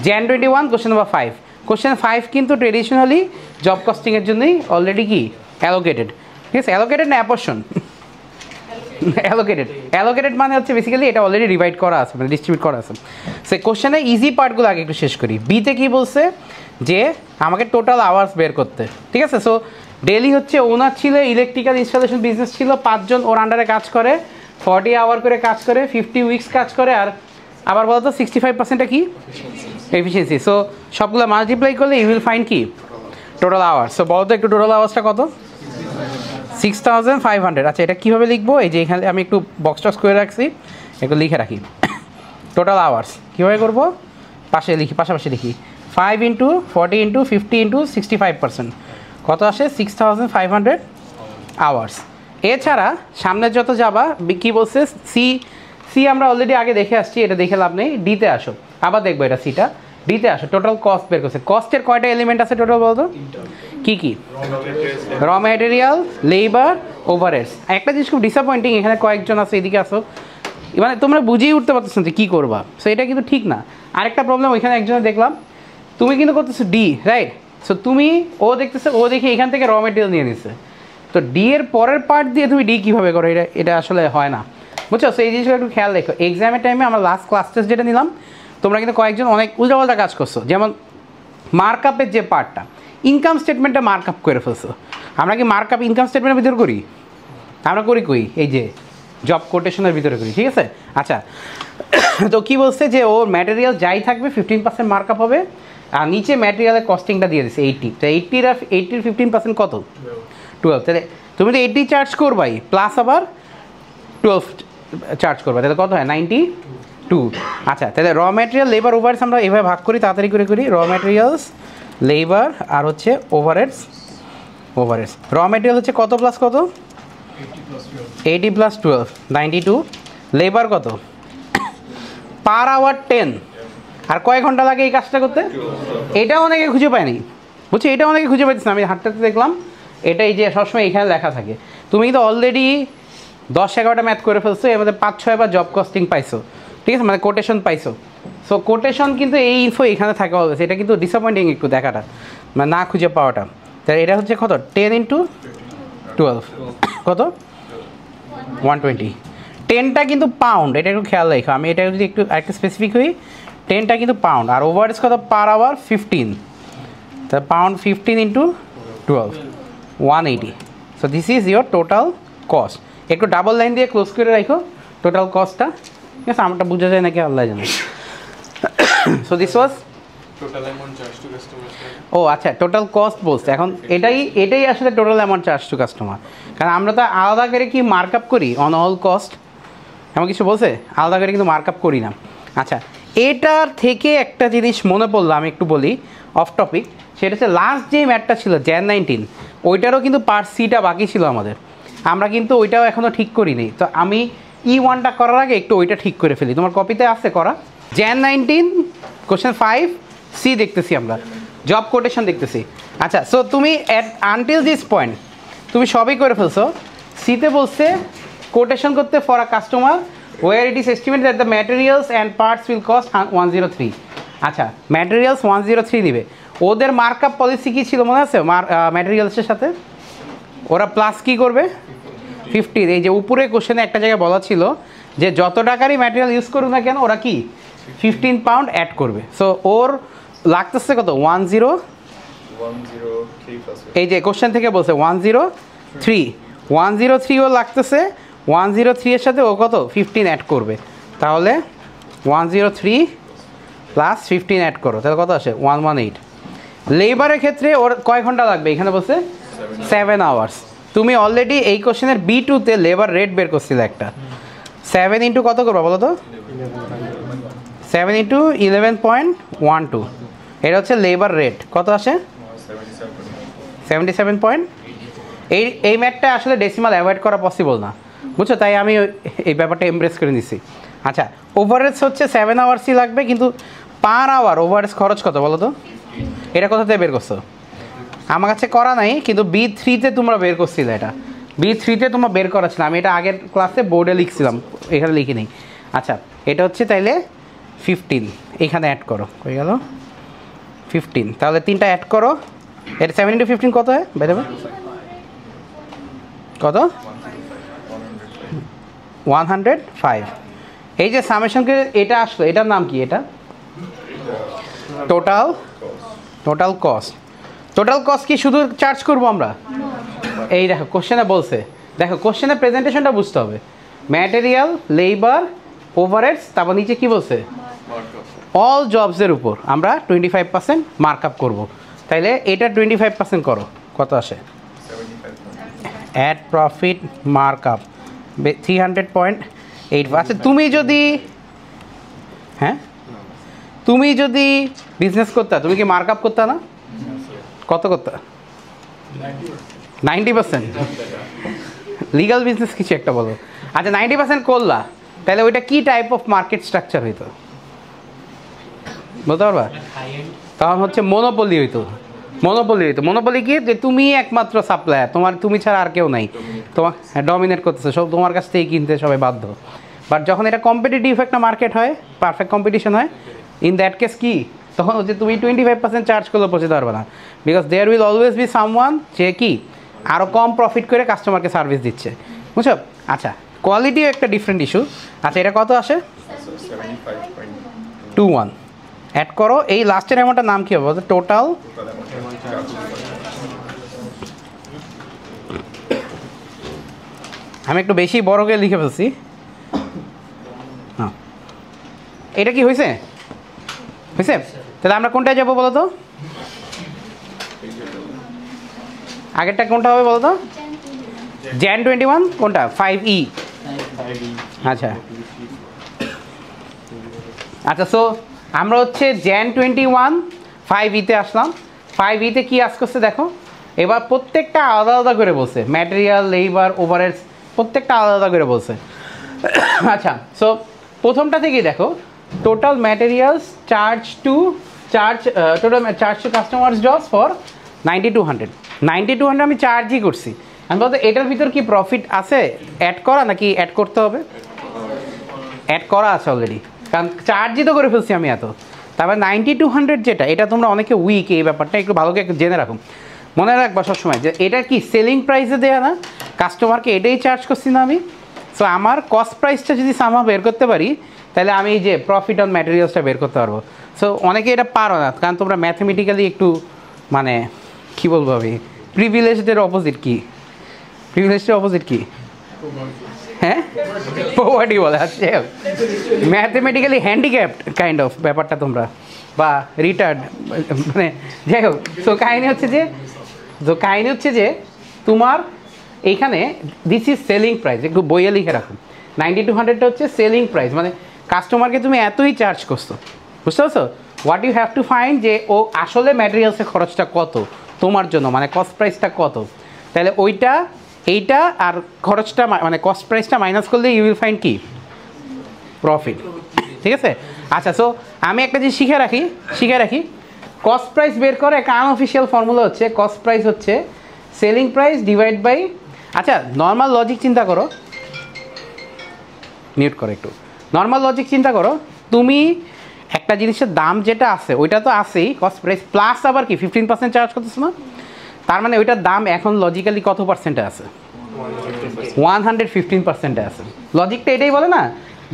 Jan 21 question number 5 question 5 কিন্তু traditionally job কস্টিংয়ের জন্যই already কি অ্যালোকেটেড ঠিক আছে অ্যালোকেটেড না অ্যাপরশন অ্যালোকেটেড মানে হচ্ছে বেসিক্যালি এটা অলরেডি ডিভাইড করা আছে মানে ডিস্ট্রিবিউট করা আছে সে কোশ্চেনে ইজি পার্টগুলো আগে একটু শেষ করি বিতে কি বলছে যে আমাকে টোটাল আওয়ার্স বের করতে ঠিক আছে সো ডেলি হচ্ছে ওনার ছিল ইলেকট্রিক্যাল ইনস্টলেশন বিজনেস ছিল 5 জন ওর আন্ডারে কাজ করে 40 আওয়ার করে কাজ করে 50 উইকস কাজ করে আর আবার বলতো 65%টা কি এফিসিয়েন্সি সো সবগুলো মাল্টিপ্লাই করলে ইউ উইল ফাইন্ড কি টোটাল আওয়ার সো বলতো একটু টোটাল আওয়ার্সটা কত 6500 আচ্ছা এটা কীভাবে লিখবো এই যে এখানে আমি একটু বক্স টক্স করে রাখছি একটু লিখে রাখি টোটাল আওয়ার্স কীভাবে করবো পাশাপাশি লিখি 5 ইন্টু 40 ইন্টু 50 ইন্টু 65% কত আসে 6500 আওয়ার্স এছাড়া সামনে যত যাবা কী বলছে সি আমরা অলরেডি আগে দেখে আসছি এটা দেখে লাভ নেই ডিতে আসো আবার দেখবো এটা সিটা ডিতে আসো টোটাল কস্ট বের করছে কস্টের কয়টা এলিমেন্ট আছে টোটাল বলতো কি র ম্যাটেরিয়াল লেবার ওভারহেডস একটা জিনিস খুব ডিসঅ্যাপয়েন্টিং এখানে কয়েকজন আছে এদিকে আসো মানে তোমরা বুঝেই উঠতে পারতেছো যে কী করবা সো এটা কিন্তু ঠিক না আরেকটা প্রবলেম ওইখানে একজনে দেখলাম তুমি কিন্তু করতেছো ডি রাইট সো তুমি ও দেখতেছে ও দেখে এখান থেকে র ম্যাটেরিয়াল নিয়ে নিচ্ছে তো ডি এর পরের পার্ট দিয়ে তুমি ডি কীভাবে করো এটা আসলে হয় না বুঝছো সো এই জিনিসগুলো একটু খেয়াল রেখো এক্সামের টাইমে আমরা লাস্ট ক্লাস টেস্ট যেটা নিলাম তোমরা কিন্তু কয়েকজন অনেক উল্টাপাল্টা কাজ করছো যেমন মার্কআপের যে পার্টটা ইনকাম স্টেটমেন্টটা মার্কআপ করে ফেলছো আমরা কি মার্কআপ ইনকাম স্টেটমেন্টের ভিতরে করি আমরা করি এই যে জব কোটেশনের ভিতরে করি ঠিক আছে আচ্ছা তো কী বলছে যে ওর ম্যাটেরিয়াল যাই থাকবে 15% মার্কআপ হবে আর নিচে ম্যাটেরিয়ালের কস্টিংটা দিয়ে দিচ্ছে 80 তো 80 15% কত 12 তাহলে তুমি তো 80 চার্জ করবাই প্লাস আবার 12 চার্জ করবা তাহলে কত হয় 92 আচ্ছা তাহলে র ম্যাটেরিয়াল লেবার ওভারহেডস আমরা এভাবে ভাগ করি তাড়াতাড়ি করে করি র ম্যাটেরিয়ালস লেবার আর হচ্ছে ওভারহেডস র ম্যাটেরিয়াল হচ্ছে কত প্লাস কত 80 প্লাস 12 92 লেবার কত পার আওয়ার 10 আর কয় ঘন্টা লাগে এই কাজটা করতে এটা অনেকে খুঁজে পায়নি বুঝছি এটা অনেকে খুঁজে পাইতেছে না আমি হাঁটতে দেখলাম এটাই যে সবসময় এখানে লেখা থাকে তুমি তো অলরেডি 10-11টা ম্যাথ করে ফেলছো এর মধ্যে 5-6 বার জব কস্টিং পাইছো ঠিক আছে মানে কোটেশন পাইছো সো কোটেশন কিন্তু এই ইনফো এখানে থাকা হবে এটা কিন্তু ডিসঅ্যাপয়েন্টিং একটু দেখাটা মানে না খুঁজে পাওয়াটা তাহলে এটা হচ্ছে কত 10 ইন্টু 12 কত 120 10টা কিন্তু পাউন্ড এটা একটু খেয়াল রাখো আমি এটা যদি একটু একটা স্পেসিফিক হই 10টা কিন্তু পাউন্ড আর ওভারহেডস কত পার আওয়ার 15 তা pound 15 into 12 180 so this is your total cost একটু ডাবল লাইন দিয়ে ক্লোজ করে রাখো টোটাল কস্টটা ঠিক আছে আমারটা বোঝা যায় নাকি আল্লাহ জানে so this was total amount charge to customer ও আচ্ছা টোটাল কস্ট বলছে এখন এটাই আসলে total amount charge to customer কারণ আমরা তো আলাদা করে কি মার্কআপ করি অন অল কস্ট এমন কিছু বলছে আলাদা করে কিন্তু মার্কআপ করি না আচ্ছা এটার থেকে একটা জিনিস মনে পড়লো আমি একটু বলি অফ টপিক সেটা হচ্ছে লাস্ট যে ম্যাটটা ছিল Jan 19 ওইটারও কিন্তু পার্ট সিটা বাকি ছিল আমাদের আমরা কিন্তু ওইটাও এখনও ঠিক করিনি তো আমি E1টা করার আগে একটু ওইটা ঠিক করে ফেলি তোমার কপিতে আছে করা Jan 19 কোশ্চেন 5 সি দেখতেছি আমরা জব কোটেশন দেখতেছি আচ্ছা সো তুমি আনটিল দিস পয়েন্ট তুমি সবই করে ফেলছো সিতে বলছে কোটেশন করতে for a customer where it is estimated that the materials and parts will cost 103 আচ্ছা ম্যাটেরিয়ালস 103 দিবে ওদের মার্কআপ পলিসি কী ছিল মনে আছে ম্যাটেরিয়ালসের সাথে ওরা প্লাস কী করবে 50 এই যে উপরে কোশ্চেনে একটা জায়গায় বলা ছিল যে যত টাকারই ম্যাটেরিয়াল ইউজ করুক না কেন ওরা কি 15 পাউন্ড অ্যাড করবে সো ওর লাগতেছে কত 103 এই যে কোশ্চেন থেকে বলছে 103 ও লাগতেছে 103 এর সাথে ও কত 15 অ্যাড করবে তাহলে 103 প্লাস 15 অ্যাড করো তাহলে কত আসে 118 লেবারের ক্ষেত্রে ওর কয় ঘন্টা লাগবে এখানে বলছে 7 আওয়ার্স তুমি অলরেডি এই কোশ্চেনের B2-তে লেবার রেট বের করছিলে একটা 7 ইন্টু কত করবা বলো তো 7 ইন্টু 11.12 এটা হচ্ছে লেবার রেট কত আসে 77 পয়েন্ট এই ম্যাথটা আসলে ডেসিমাল অ্যাভয়েড করা পসিবল না বুঝছো তাই আমি এই ব্যাপারটা এমব্রেস করে নিচ্ছি আচ্ছা ওভারহেডস হচ্ছে 7 আওয়ার্সই লাগবে কিন্তু পার আওয়ার ওভারহেডস খরচ কত বলো তো এটা কোথা থেকে বের করছো আমার কাছে করা নাই কিন্তু B3-তে তোমরা বের করছিলে এটা B3-তে তোমরা বের করা ছিল আমি এটা আগের ক্লাসে বোর্ডে লিখছিলাম এখানে লিখি নেই আচ্ছা এটা হচ্ছে তাইলে 15 এখানে অ্যাড করো, হয়ে গেল 15, তাহলে 3টা অ্যাড করো, এটা 7 × 15 কত হয় বাই দ্য ওয়ে? কত? 105। এই যে সামেশনকে এটা আসলো, এটার নাম কি? এটা টোটাল কস্ট। টোটাল কস্ট কি শুধু চার্জ করবো আমরা? এই দেখো কোশ্চেনে বলছে, দেখো কোশ্চেনের প্রেজেন্টেশনটা বুঝতে হবে। ম্যাটেরিয়াল, লেবার, ওভারহেডস, তারপর নিচে কি বলছে? অল জবসের উপর আমরা 25% মার্কআপ করবো। তাইলে এটা 25% করো, কত আসে? Add profit markup 300.8। আচ্ছা তুমি যদি বিজনেস করতা, তুমি কি মার্কআপ করতা না? কত করতা? 90%। লিগাল বিজনেস কিছু একটা বলো। আচ্ছা 90% করলা, তাহলে ওইটা কি টাইপ অফ মার্কেট স্ট্রাকচার হইতো বলতে পারবা? তখন হচ্ছে মনোপলি হইতো। মনোপলি কি? যে তুমি একমাত্র সাপ্লায়ার, তুমি ছাড়া আর কেউ নাই, তোমার ডমিনেট করতেছে, সব তোমার কাছ থেকেই কিনতে সবাই বাধ্য। বাট যখন এটা কম্পিটিটিভ একটা মার্কেট হয়, পারফেক্ট কম্পিটিশন হয়, ইন দ্যাট কেস কি তখন হচ্ছে তুমি 25% চার্জ করলে পৌঁছতে পারবে না, because there will always be someone যে কি আরও কম প্রফিট করে কাস্টমারকে সার্ভিস দিচ্ছে, বুঝছো? আচ্ছা কোয়ালিটিও একটা ডিফারেন্ট ইস্যু। আচ্ছা এটা কত আসে? 75.21। অ্যাড করো, এই লাস্টের অ্যামাউন্টটার নাম কী হবে? টোটাল আমি একটু বেশি বড় করে লিখে ফেলছি। হ্যাঁ এটা কি হয়েছে? তাহলে আমরা কোনটায় যাবো বলো তো? আগেরটা কোনটা হবে বলো তো? Jan 21 কোনটা? 5E। আচ্ছা সো আমরা হচ্ছে Jan 21 5E-তে আসলাম। 5E-তে কি আস করছে দেখো, এবার প্রত্যেকটা আলাদা আলাদা করে বলছে, ম্যাটেরিয়াল, লেবার, ওভারহেডস প্রত্যেকটা আলাদা আলাদা করে বলছে। আচ্ছা সো প্রথমটা থেকেই দেখো, total materials charge to customers jobs for 9200 আমি চার্জই করছি। আমি বলতে এটার ভিতর কি প্রফিট আছে অ্যাড করা, নাকি অ্যাড করতে হবে? অ্যাড করা আছে অলরেডি, কারণ চার্জই তো করে ফেলছি আমি এত। তারপর 9200 যেটা, এটা তোমরা অনেকে উইক এই ব্যাপারটা একটু ভালো করে জেনে রাখো, মনে রাখবা সবসময় যে এটা কি সেলিং প্রাইসে দেয়া না, কাস্টমারকে এটাই চার্জ করছি না আমি। সো আমার কস্ট প্রাইসটা যদি সামা বের করতে পারি, তাহলে আমি এই যে প্রফিট অন ম্যাটেরিয়ালসটা বের করতে পারবো। সো অনেকে এটা পারো না, কারণ তোমরা ম্যাথমেটিক্যালি একটু মানে কী বলবো আমি, প্রিভিলেজডের অপোজিট কি? হ্যাঁ পোভার্টি বলে। আচ্ছা ম্যাথমেটিক্যালি হ্যান্ডিক্যাপড কাইন্ড অফ ব্যাপারটা তোমরা, বা রিটার্ড, মানে যাই হোক। তো কাহিনী হচ্ছে যে তোমার এইখানে দিস ইজ সেলিং প্রাইস, একটু বইয়ে লিখে রাখুন। 9200টা হচ্ছে সেলিং প্রাইস, মানে কাস্টমারকে তুমি এতই চার্জ করছো, বুঝতে পারছো? What you have to find যে ও আসলে ম্যাটেরিয়ালসের খরচটা কত তোমার জন্য, মানে কস্ট প্রাইসটা কত, তাহলে এইটা আর খরচটা মানে কস্ট প্রাইসটা মাইনাস করলে ইউ উইল ফাইন্ড কি? প্রফিট। ঠিক আছে? আচ্ছা সো আমি একটা জিনিস শিখে রাখি, কস্ট প্রাইস বের করে একটা আনঅফিসিয়াল ফর্মুলা হচ্ছে, কস্ট প্রাইস হচ্ছে সেলিং প্রাইস ডিভাইড বাই, আচ্ছা নর্মাল লজিক চিন্তা করো, মিউট করো একটু, নর্মাল লজিক চিন্তা করো, তুমি একটা জিনিসের দাম যেটা আছে ওইটা তো আছেই, কস্ট প্রাইস প্লাস আবার কি 15% চার্জ করতেছো না, তার মানে ওইটার দাম এখন লজিক্যালি কত পার্সেন্টে আছে? 115% আছে। লজিকটা এটাই বলে না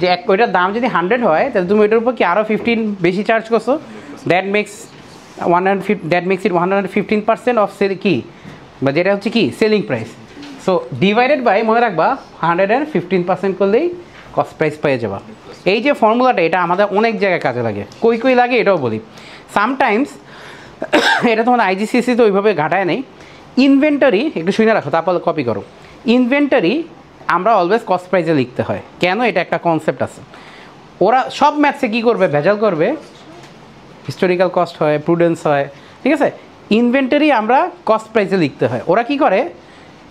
যে ওইটার দাম যদি 100 হয়, তাহলে তুমি ওইটার উপর কি আরও 15 বেশি চার্জ করছো, that makes it 115% of sale কি, বা যেটা হচ্ছে কি selling price. So divided by, মনে রাখবা 115% করলেই কস্ট প্রাইস পেয়ে যাবা। এই যে ফর্মুলাটা, এটা আমাদের অনেক জায়গায় কাজে লাগে, কই লাগে এটাও বলি। সামটাইমস এটা তোমার আইজিসিসি তো ওইভাবে ঘাটায় নেই। ইনভেন্টারি একটু শুনে রাখো, তারপর কপি করো। ইনভেন্টারি আমরা অলওয়েজ কস্ট প্রাইসে লিখতে হয়, কেন? এটা একটা কনসেপ্ট আছে। ওরা সব ম্যাথসে কী করবে? ভেজাল করবে, হিস্টোরিক্যাল কস্ট হয়, প্রুডেন্স হয়, ঠিক আছে? ইনভেন্টারি আমরা কস্ট প্রাইসে লিখতে হয়, ওরা কি করে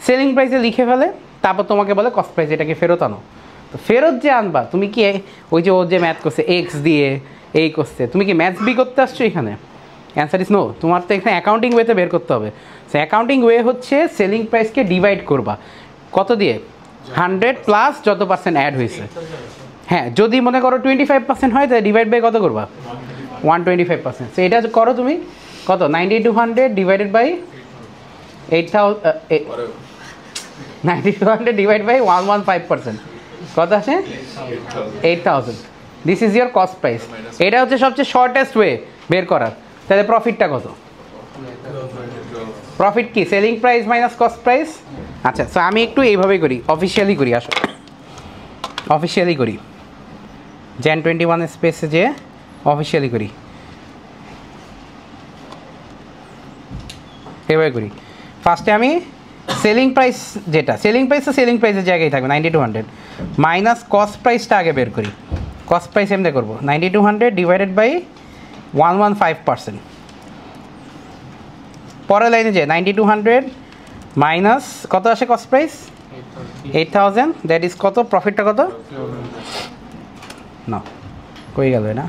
সেলিং প্রাইসে লিখে ফেলে, তারপর তোমাকে বলে কস্ট প্রাইস এটাকে ফেরত আনো। তো ফেরত যে আনবা তুমি কি ওই যে ও যে ম্যাথ করছে এক্স দিয়ে এই করছে, তুমি কি ম্যাথস বি করতে আসছো এখানে? Answer is no. তোমার তো এখানে অ্যাকাউন্টিং ওয়েতে বের করতে হবে। সো অ্যাকাউন্টিং ওয়ে হচ্ছে সেলিং প্রাইসকে ডিভাইড করবা কত দিয়ে? 100 প্লাস যত পার্সেন্ট অ্যাড হয়েছে। হ্যাঁ, যদি মনে করো 25% হয় তাহলে ডিভাইড বাই কত করবা? 125%। সো এটা করো তুমি কত? 9200 ডিভাইডেড বাই 8000, 9200 ডিভাইড বাই 115%, কত আসে? 8000। This is your cost price. এটা হচ্ছে সবচেয়ে শর্টেস্ট ওয়ে বের করার। তাহলে প্রফিটটা কত? প্রফিট কি? Selling price minus cost price. আচ্ছা, সো আমি একটু এইভাবেই করি, অফিসিয়ালি করি। আসো অফিসিয়ালি করি, Jan 21 স্পেসে যে অফিসিয়ালি করি, এভাবে করি। ফার্স্টে আমি সেলিং প্রাইস, যেটা সেলিং প্রাইস তো সেলিং প্রাইসের জায়গায় থাকবে 9200, মাইনাস কস্ট প্রাইসটা আগে বের করি। কস্ট প্রাইস এমনি করবো 9200 ডিভাইডেড বাই 115%। পরের লাইনে যে 9200 মাইনাস কত আসে কস্ট প্রাইস? 8000। দ্যাট ইজ কত? প্রফিটটা কত? না, কই গেল না?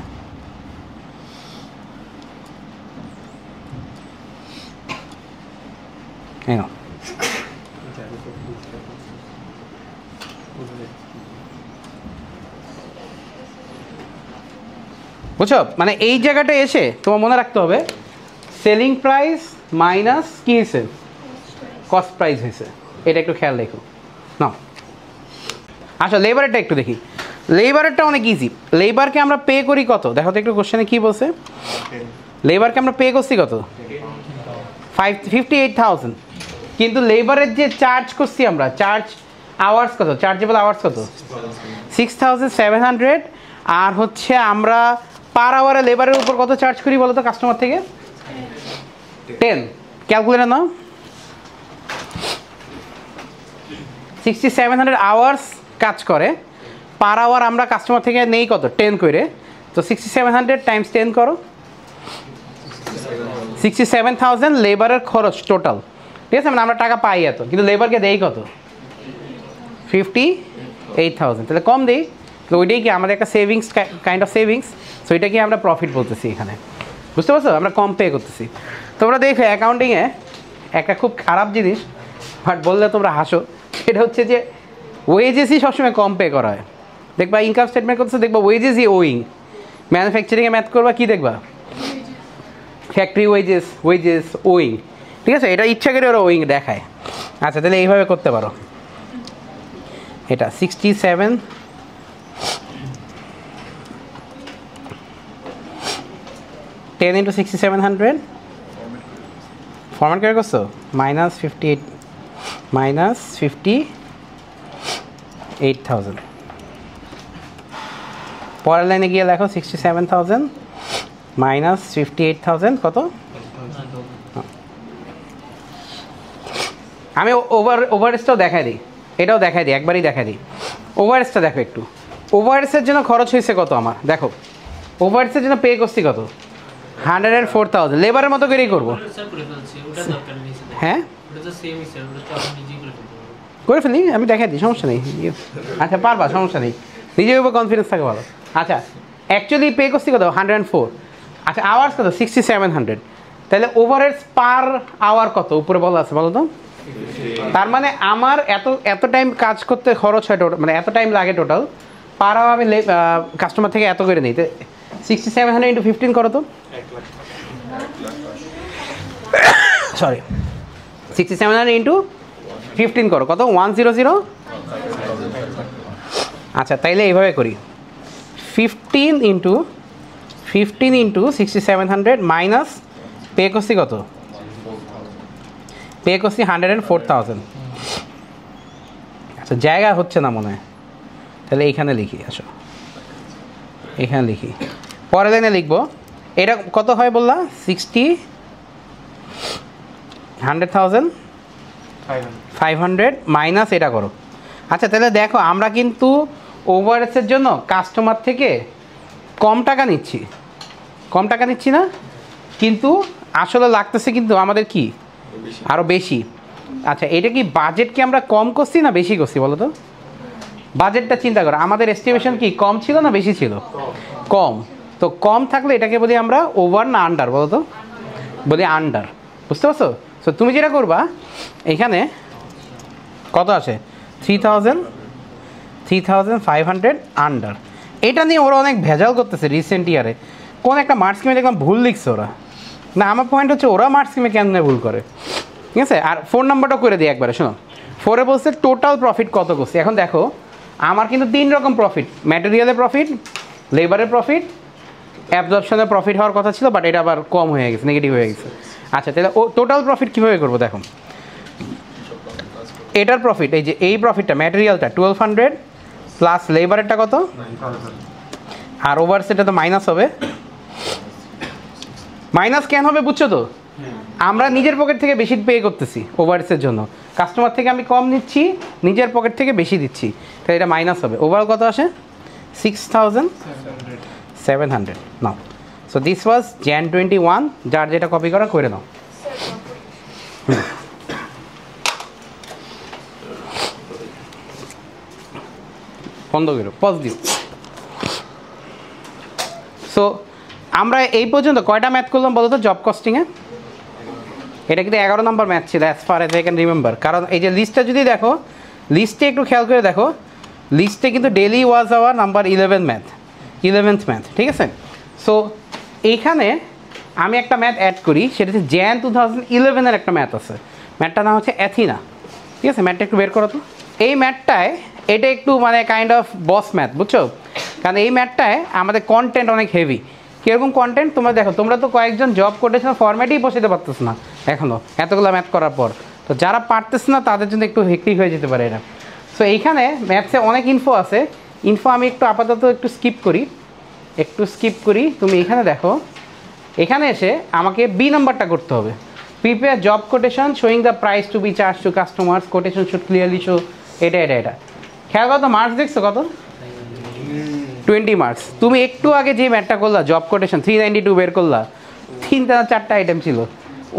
এই নাও। বুঝছো? মানে এই জায়গাটা এসে তোমার মনে রাখতে হবে সেলিং প্রাইস মাইনাস কী হয়েছে? কস্ট প্রাইস হয়েছে। এটা একটু খেয়াল রেখো না। আচ্ছা, লেবারেরটা একটু দেখি। লেবারেরটা অনেক ইজি। লেবারকে আমরা পে করি কত? দেখো তো একটু কোশ্চেনে কী বলছে। লেবারকে আমরা পে করছি কত? 58,000। কিন্তু লেবারের যে চার্জ করছি আমরা, চার্জ আওয়ার্স কত? চার্জেবল আওয়ার্স কত? 6700। আর হচ্ছে আমরা পার আওয়ারে লেবারের উপর কত চার্জ করি বলো তো কাস্টমার থেকে? 10। ক্যালকুলেটর নাও। 6700 আওয়ার্স কাজ করে, পার আওয়ার আমরা কাস্টমার থেকে নেই কত? 10 করে। তো 6700 টাইমস 10 করো, 67,000 লেবারের খরচ টোটাল। ঠিক আছে, মানে আমরা টাকা পাই এত, কিন্তু লেবারকে দেই কত? 58,000। তাহলে কম দেই, তো ওইটাই কি আমাদের একটা savings, kind of savings. So এটা কি আমরা প্রফিট বলতেছি এখানে, বুঝতে পারছো? আমরা কম পে করতেছি। তোমরা দেখো অ্যাকাউন্টিংয়ে একটা খুব খারাপ জিনিস, বাট বললে তোমরা হাসো, সেটা হচ্ছে যে ওয়েজেসই সবসময় কম পে করা হয়। দেখবা ইনকাম স্টেটমেন্ট করতেছে, দেখবা ওয়েজেসই ওয়িং। ম্যানুফ্যাকচারিংয়ে ম্যাথ করবা, কি দেখবা? Factory wages, wages owing. ঠিক আছে, এটা ইচ্ছা করে ওরা ওয়িং দেখায়। আচ্ছা, তাহলে এইভাবে করতে পারো। এটা 67, টেন ইন্টু 6700 ফরম্যাট করে করছো, মাইনাস 58,000। পরের লাইনে গিয়ে লেখো 67,000 মাইনাস 58,000 কত? আমি ওভারহেডসটাও দেখাই দিই, এটাও দেখাই দিই, একবারই দেখাই দিই। ওভারহেডসটা দেখো একটু। ওভারহেডসের জন্য খরচ হয়েছে কত আমার? দেখো ওভারহেডসের জন্য পে করছি কত? 104,000। লেবারের মতো করেই করবো। হ্যাঁ, করে ফেলি, আমি দেখাই দিই, সমস্যা নেই। আচ্ছা, পারবা, সমস্যা নেই, নিজের উপর কনফিডেন্স থাকে ভালো। আচ্ছা, অ্যাকচুয়ালি পে করছি কত? 104। আচ্ছা, আওয়ার্স কত? 6700। তাহলে ওভারহেডস পার আওয়ার কত উপরে বলা আছে বলো তো? তার মানে আমার এত টাইম কাজ করতে খরচ হয় টোটাল, মানে এত টাইম লাগে টোটাল, পার আওয়ার আমি কাস্টমার থেকে এত করে নিই। 6700 ইন্টু 15 করো তো। সরি, 6700 ইন্টু 15 করো, কত? 100। আচ্ছা, তাইলে এইভাবে করি, 15 ইন্টু 6700 মাইনাস পে করছি কত? পে করছি 104,000। আচ্ছা, জায়গা হচ্ছে না মনে হয়, তাহলে এইখানে লিখি। আসো, এখানে লিখি, পরের লাইনে লিখবো। এটা কত হয় বললা? 100,500 মাইনাস এটা করো। আচ্ছা, তাহলে দেখো আমরা কিন্তু ওভারহেডসের জন্য কাস্টমার থেকে কম টাকা নিচ্ছি না, কিন্তু আসলে লাগতেছে কিন্তু আমাদের কি আরও বেশি। আচ্ছা, এটা কি বাজেট কি আমরা কম করছি না বেশি করছি বলো তো? বাজেটটা চিন্তা করো, আমাদের এস্টিমেশন কি কম ছিল না বেশি ছিল? কম। তো কম থাকলে এটাকে বলি আমরা ওভার না আন্ডার বলো তো? বলি আন্ডার, বুঝতে পারছো? সো তুমি যেটা করবা, এখানে কত আছে? 3,500 আন্ডার। এটা নিয়ে ওরা অনেক ভেজাল করতেছে রিসেন্ট ইয়ারে। কোন একটা মার্ক স্কিমে দেখলাম ভুল লিখছে ওরা। না, আমার পয়েন্ট হচ্ছে ওরা মার্ক স্কিমে কেমনে ভুল করে, ঠিক আছে। আর 4 নাম্বারটা করে দিই একবারে, শোনো। 4-এ বলছে টোটাল প্রফিট কত করছে। এখন দেখো আমার কিন্তু 3 রকম প্রফিট, ম্যাটেরিয়ালের প্রফিট, লেবারের প্রফিট, অ্যাবজর্পশনের প্রফিট হওয়ার কথা ছিল, বাট এটা আবার কম হয়ে গেছে, নেগেটিভ হয়ে গেছে। আচ্ছা, তাহলে ও টোটাল প্রফিট কীভাবে করবো দেখো। এটার প্রফিট, এই যে এই প্রফিটটা ম্যাটেরিয়ালটা 1200 প্লাস লেবারেরটা কত, আর ওভারসেটা তো মাইনাস হবে। মাইনাস কেন হবে বুঝছো তো? আমরা নিজের পকেট থেকে বেশি পে করতেছি ওভারসের জন্য, কাস্টমার থেকে আমি কম নিচ্ছি, নিজের পকেট থেকে বেশি দিচ্ছি, তাহলে এটা মাইনাস হবে। ওভারঅল কত আসে? 6700 নাও। সো দিস ওয়াজ Jan 21, যার যেটা কপি করা করে নাও। বন্ধ করো, পজ দিও। সো আমরা এই পর্যন্ত কয়টা ম্যাথ করলাম বলো তো জব কস্টিংয়ে? এটা কিন্তু 11 নম্বর ম্যাথ ছিল as far as I can remember. কারণ এই যে লিস্টটা যদি দেখো, লিস্টে একটু খেয়াল করে দেখো, লিস্টে কিন্তু daily was our number 11th math, ঠিক আছে। সো এইখানে আমি একটা ম্যাথ অ্যাড করি, সেটা হচ্ছে Jan 2011-এর একটা ম্যাথ আছে, ম্যাথটার নাম হচ্ছে অ্যাথিনা, ঠিক আছে। ম্যাথটা একটু বের করো তো। এই ম্যাথটায় এটা একটু মানে কাইন্ড অফ বস ম্যাথ, বুঝছো? কারণ এই ম্যাথটায় আমাদের কন্টেন্ট অনেক হেভি। কীরকম কন্টেন্ট তোমরা দেখো, তোমরা তো কয়েকজন জব করতেছ না, ফর্ম্যাটেই বসাতে পারতেছ না এখনও এতগুলো ম্যাথ করার পর। তো যারা পারতেছ না তাদের জন্য একটু হেক্টিক হয়ে যেতে পারে এটা। সো এইখানে ম্যাথসে অনেক ইনফো আছে, ইনফো আমি একটু আপাতত একটু স্কিপ করি। তুমি এখানে দেখো, এখানে এসে আমাকে বি নাম্বারটা করতে হবে। Prepare job quotation showing the price to be charge to customers, quotation should clearly show. এটা খেয়াল কত মার্কস দেখছো, কত? 20 মার্কস। তুমি একটু আগে যে ম্যাথটা করলা জব কোটেশন 392 বের করলা, 3-4টা আইটেম ছিল,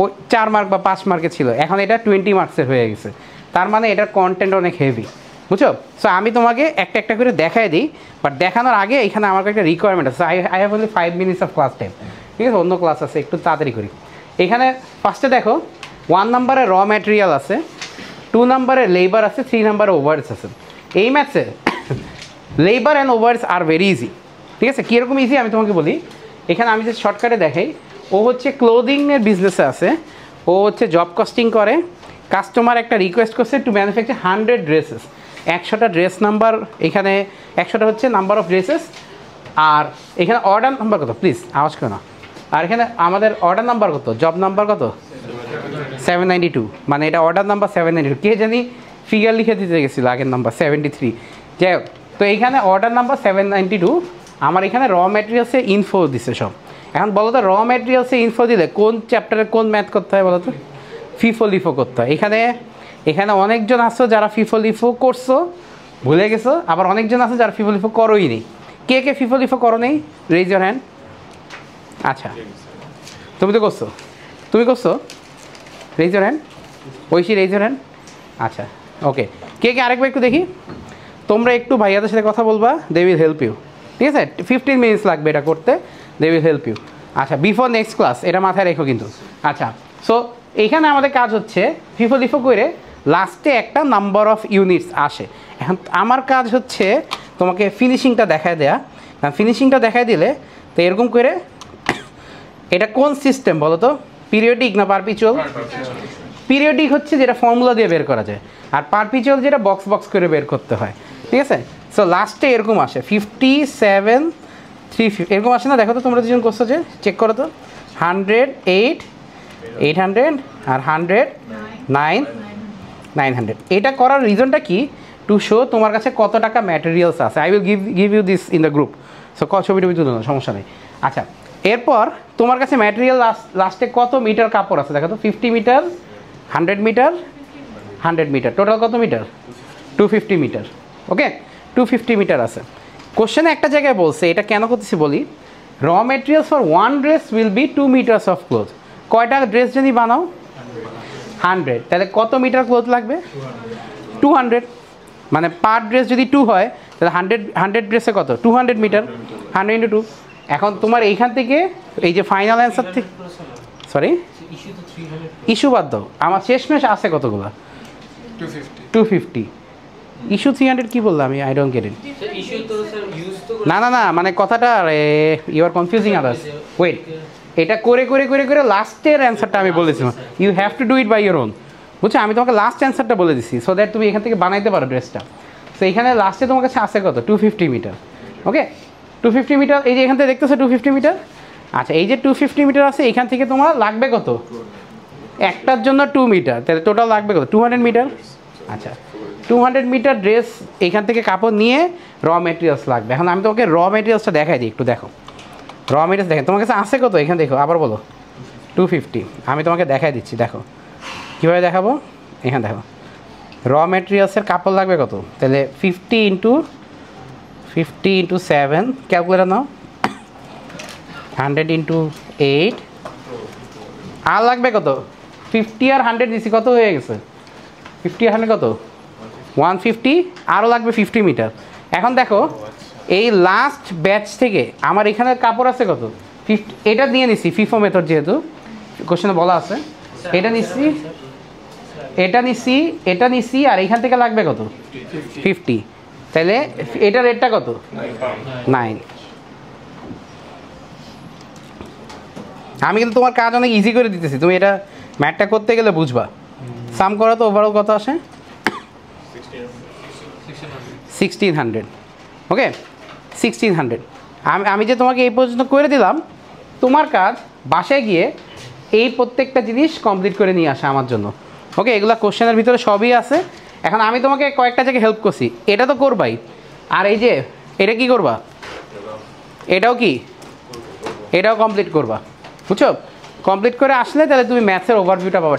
ও 4 মার্ক বা 5 মার্কে ছিল, এখন এটা 20 মার্কসের হয়ে গেছে। তার মানে এটার কন্টেন্ট অনেক হেভি, বুঝছো? সো আমি তোমাকে একটা একটা করে দেখাই দিই, বাট দেখানোর আগে এখানে আমার একটা রিকোয়ারমেন্ট আছে। I have only 5 minutes of class time, ঠিক আছে। অন্য ক্লাস আছে, একটু তাড়াতাড়ি করি। এখানে ফার্স্টে দেখো 1 নাম্বারে র ম্যাটেরিয়াল আছে, 2 নাম্বারে লেবার আছে, 3 নাম্বারে ওভারস আছে। এই ম্যাথসে labour and overs are very easy, ঠিক আছে। কীরকম ইজি আমি তোমাকে বলি। এখানে আমি যে শর্টকাটে দেখাই, ও হচ্ছে ক্লোদিংয়ের বিজনেসে আছে, ও হচ্ছে জব কস্টিং করে। কাস্টমার একটা রিকোয়েস্ট করছে টু ম্যানুফ্যাকচার 100 ড্রেসেস, 100টা ড্রেস নাম্বার, এখানে 100টা হচ্ছে নাম্বার অফ ড্রেসেস। আর এখানে অর্ডার নাম্বার কত, প্লিজ আওয়াজ করো না। আর এখানে আমাদের অর্ডার নাম্বার কত, জব নাম্বার কত, 792, মানে এটা অর্ডার নাম্বার 792। কে জানি ফিগার লিখে দিতে গেছিলো আগের নাম্বার 73। যাই হোক, তো এইখানে অর্ডার নাম্বার 792। আমার এখানে র ম্যাটেরিয়ালসে ইনফো দিছে সব। এখন বলো তো, র ম্যাটেরিয়ালসে ইনফো দিলে কোন চ্যাপ্টারে কোন ম্যাথ করতে হয় বলো তো? ফিফো লিফো করতে হয়। এখানে অনেকজন আসছো যারা ফিফো লিফো করছো, ভুলে গেছো, আবার অনেকজন আছে যারা ফিফো লিফো করোই নি। কে ফিফো লিফো করো নেই, রেজ ইওর হ্যান্ড। আচ্ছা, তুমি তো করছো, raise your hand. Aishi, raise your hand. আচ্ছা, ওকে। কে আরেকবার একটু দেখি। তোমরা একটু ভাইয়াদের সাথে কথা বলবা, দে উইল হেল্প ইউ, ঠিক আছে। 15 মিনিটস লাগবে এটা করতে, দে উইল হেল্প ইউ। আচ্ছা, বিফোর নেক্সট ক্লাস, এটা মাথায় রেখো কিন্তু। আচ্ছা, সো এইখানে আমাদের কাজ হচ্ছে ফিফো লিফো করে লাস্টে একটা নাম্বার অফ ইউনিটস আসে। এখন আমার কাজ হচ্ছে তোমাকে ফিনিশিংটা দেখায় দেয়া। ফিনিশিংটা দেখায় দিলে তো এরকম করে, এটা কোন সিস্টেম বলো তো, পিরিয়ডিক না পারপিচুয়াল? পিরিয়ডিক হচ্ছে যেটা ফর্মুলা দিয়ে বের করা যায়, আর পারপিচুয়াল যেটা বক্স করে বের করতে হয়, ঠিক আছে। সো লাস্টে এরকম আসে 57 350 এরকম আসে না? দেখো তো তোমরা দুজন করছো যে, চেক করো তো। 100 8 800 আর 100 900। এটা করার রিজনটা কি? টু শো তোমার কাছে কত টাকা ম্যাটেরিয়ালস আছে। I will give you this in the group. So ছবি তুলো না, সমস্যা নেই। আচ্ছা, এরপর তোমার কাছে ম্যাটেরিয়াল লাস্টে কত মিটার কাপড় আছে দেখো তো। 50 মিটার, 100 মিটার, 100 মিটার, টোটাল কত মিটার? 250 মিটার। ওকে, 250 মিটার আছে। কোশ্চেনে একটা জায়গায় বলছে, এটা কেন করতেছি বলি। Raw materials for 1 dress will be 2 metres of cloth. কয়টা ড্রেস যদি বানাও? 100, তাহলে কত মিটার ক্লোথ লাগবে? 200। মানে পার ড্রেস যদি 2 হয়, তাহলে 100 ড্রেসে কত? 200 মিটার, 100 × 2। এখন তোমার এইখান থেকে এই যে ফাইনাল অ্যান্সার থেকে, সরি ইস্যু বাদ দাও, আমার শেষমেশ আছে কতগুলো? 250। ইস্যু 300 কি বললাম আমি? I don't get it. না না না, মানে কথাটা you are confusing others. Wait, এটা করে করে করে করে লাস্টের অ্যান্সারটা আমি বলেছিলাম, you have to do it by your own. বুঝছো, আমি তোমাকে লাস্ট অ্যান্সারটা বলে দিচ্ছি সো দ্যাট তুমি এখান থেকে বানাইতে পারো ড্রেসটা। তো এখানে লাস্টে তোমার কাছে আছে কত? 250 মিটার। ওকে, 250 মিটার, এই যে এখান থেকে দেখতেছো 250 মিটার। আচ্ছা, এই যে 250 মিটার আছে, এখান থেকে তোমার লাগবে কত? একটার জন্য 2 মিটার, তাহলে টোটাল লাগবে কত? 200 মিটার। আচ্ছা, 200 মিটার ড্রেস এখান থেকে কাপড় নিয়ে র মেটেরিয়ালস লাগবে। এখন আমি তোমাকে র মেটেরিয়ালসটা দেখাই দিই, একটু দেখো। র মেটেরিয়ালস দেখেন, তোমার কাছে আছে কত? এখানে দেখো, আবার বলো 250। আমি তোমাকে দেখাই দিচ্ছি, দেখো কীভাবে দেখাবো। এখানে দেখো, র মেটেরিয়ালসের কাপড় লাগবে কত? তাহলে 50 ইন্টু 7, ক্যালকুলেটার নাও, 100 ইন্টু 8, আর লাগবে কত? 50 আর 100 দিচ্ছি, কত হয়ে গেছে? 50 আর 100 কত? 150, আরও লাগবে 50 মিটার। এখন দেখো, এই লাস্ট ব্যাচ থেকে আমার এখানে কাপড় আছে কত? 50। এটা নিয়ে নিচ্ছি ফিফো মেথড, যেহেতু কোশ্চেনে বলা আছে। এটা নিচ্ছি, এটা নিচ্ছি, এটা নিচ্ছি, আর এখান থেকে লাগবে কত? 50। তাহলে এটার রেটটা কত? 9। আমি কিন্তু তোমার কাজ অনেক ইজি করে দিতেছি, তুমি এটা ম্যাথটা করতে গেলে বুঝবা। সাম করা তো ওভারঅল কত আসে? 1600। ওকে, 1600। আমি যে তোমাকে এই পর্যন্ত করে দিলাম, তোমার কাজ বাসায় গিয়ে এই প্রত্যেকটা জিনিস কমপ্লিট করে নিয়ে আসা আমার জন্য। ওকে, এগুলো কোশ্চেনের ভিতরে সবই আছে। এখন আমি তোমাকে কয়েকটা জায়গায় হেল্প করছি, এটা তো করবাই। আর এই যে এটা কি করবা? এটাও কি? এটাও কমপ্লিট করবা। বুঝছো, কমপ্লিট করে আসলে তাহলে তুমি ম্যাথসের ওভারভিউটা পাবা।